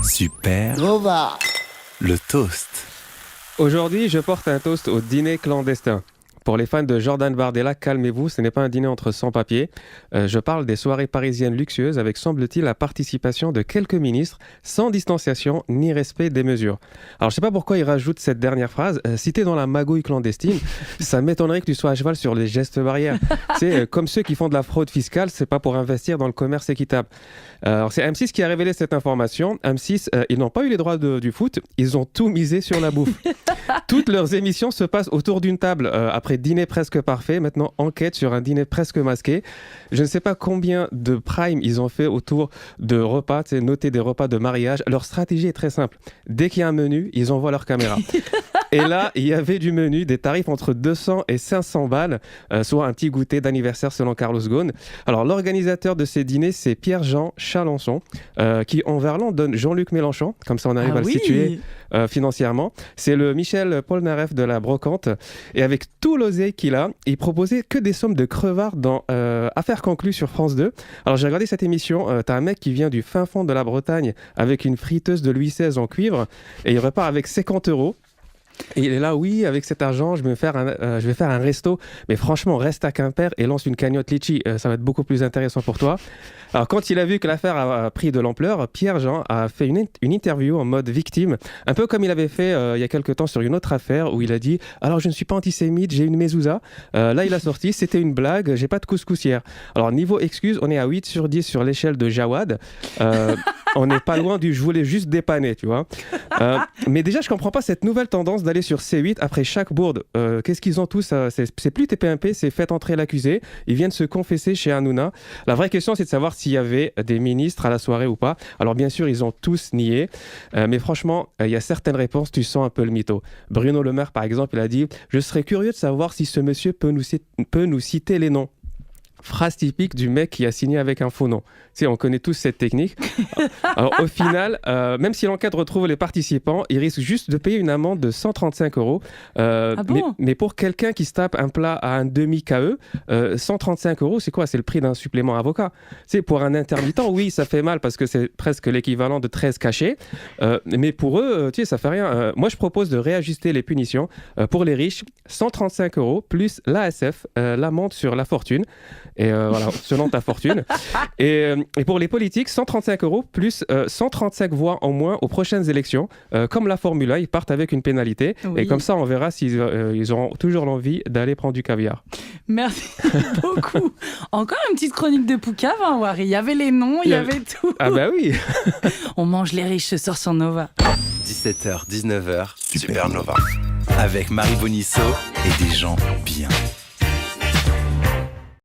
Super Nova. le toast. Aujourd'hui, je porte un toast au dîner clandestin. Pour les fans de Jordan Bardella, calmez-vous, ce n'est pas un dîner entre sans-papiers. Je parle des soirées parisiennes luxueuses avec, semble-t-il, la participation de quelques ministres sans distanciation ni respect des mesures. Alors, je ne sais pas pourquoi il rajoute cette dernière phrase. Si tu es dans la magouille clandestine, ça m'étonnerait que tu sois à cheval sur les gestes barrières. C'est comme ceux qui font de la fraude fiscale, c'est pas pour investir dans le commerce équitable. Alors, c'est M6 qui a révélé cette information. M6, ils n'ont pas eu les droits du foot, ils ont tout misé sur la bouffe. Toutes leurs émissions se passent autour d'une table. Après dîner presque parfait, maintenant enquête sur un dîner presque masqué. Je ne sais pas combien de prime ils ont fait autour de repas, noter des repas de mariage. Leur stratégie est très simple. Dès qu'il y a un menu, ils envoient leur caméra. Et là, il y avait du menu, des tarifs entre 200 et 500 balles, soit un petit goûter d'anniversaire selon Carlos Ghosn. Alors, l'organisateur de ces dîners, c'est Pierre-Jean Chalençon, qui en verlan donne Jean-Luc Mélenchon, comme ça on arrive à le situer financièrement. C'est le Michel Polnareff de la brocante. Et avec tout l'oseille qu'il a, il proposait que des sommes de crevards dans Affaires conclues sur France 2. Alors, j'ai regardé cette émission, t'as un mec qui vient du fin fond de la Bretagne avec une friteuse de Louis XVI en cuivre, et il repart avec 50 €. Et il est là, oui, avec cet argent, je vais faire un resto. Mais franchement, reste à Quimper et lance une cagnotte litchi. Ça va être beaucoup plus intéressant pour toi. Alors, quand il a vu que l'affaire a pris de l'ampleur, Pierre-Jean a fait une interview en mode victime, un peu comme il avait fait il y a quelques temps sur une autre affaire où il a dit « Alors, je ne suis pas antisémite, j'ai une mezouza. » Là, il a sorti « C'était une blague, j'ai pas de couscoussière. » Alors, niveau excuse, on est à 8 sur 10 sur l'échelle de Jawad. On n'est pas loin du « je voulais juste dépanner », tu vois. Mais déjà, je comprends pas cette nouvelle tendance d'aller sur C8 après chaque bourde. Qu'est-ce qu'ils ont tous c'est plus TPMP, c'est faites entrer l'accusé. Ils viennent se confesser chez Hanouna. La vraie question, c'est de savoir s'il y avait des ministres à la soirée ou pas. Alors bien sûr, ils ont tous nié. Mais franchement, il y a certaines réponses, tu sens un peu le mytho. Bruno Le Maire, par exemple, il a dit « Je serais curieux de savoir si ce monsieur peut nous citer les noms. » Phrase typique du mec qui a signé avec un faux nom. Tu sais, on connaît tous cette technique. Alors, au final, même si l'enquête retrouve les participants, ils risquent juste de payer une amende de 135 €. Ah bon mais pour quelqu'un qui se tape un plat à un demi-KE, 135 €, c'est quoi? C'est le prix d'un supplément avocat. Tu sais, pour un intermittent, oui, ça fait mal parce que c'est presque l'équivalent de 13 cachets. Mais pour eux, tu sais, ça fait rien. Moi, je propose de réajuster les punitions. Pour les riches, 135 € plus l'ASF, l'amende sur la fortune. Et voilà, selon ta fortune. Et pour les politiques, 135 € plus 135 voix en moins aux prochaines élections. Comme la Formule 1, ils partent avec une pénalité. Oui. Et comme ça, on verra s'ils ils auront toujours l'envie d'aller prendre du caviar. Merci beaucoup. Encore une petite chronique de Poucave, hein, Wari. Il y avait les noms, il y avait tout. Ah bah oui. On mange les riches ce soir sur Nova. 17h, 19h, Super Nova. Avec Marie Bonisso et des gens bien.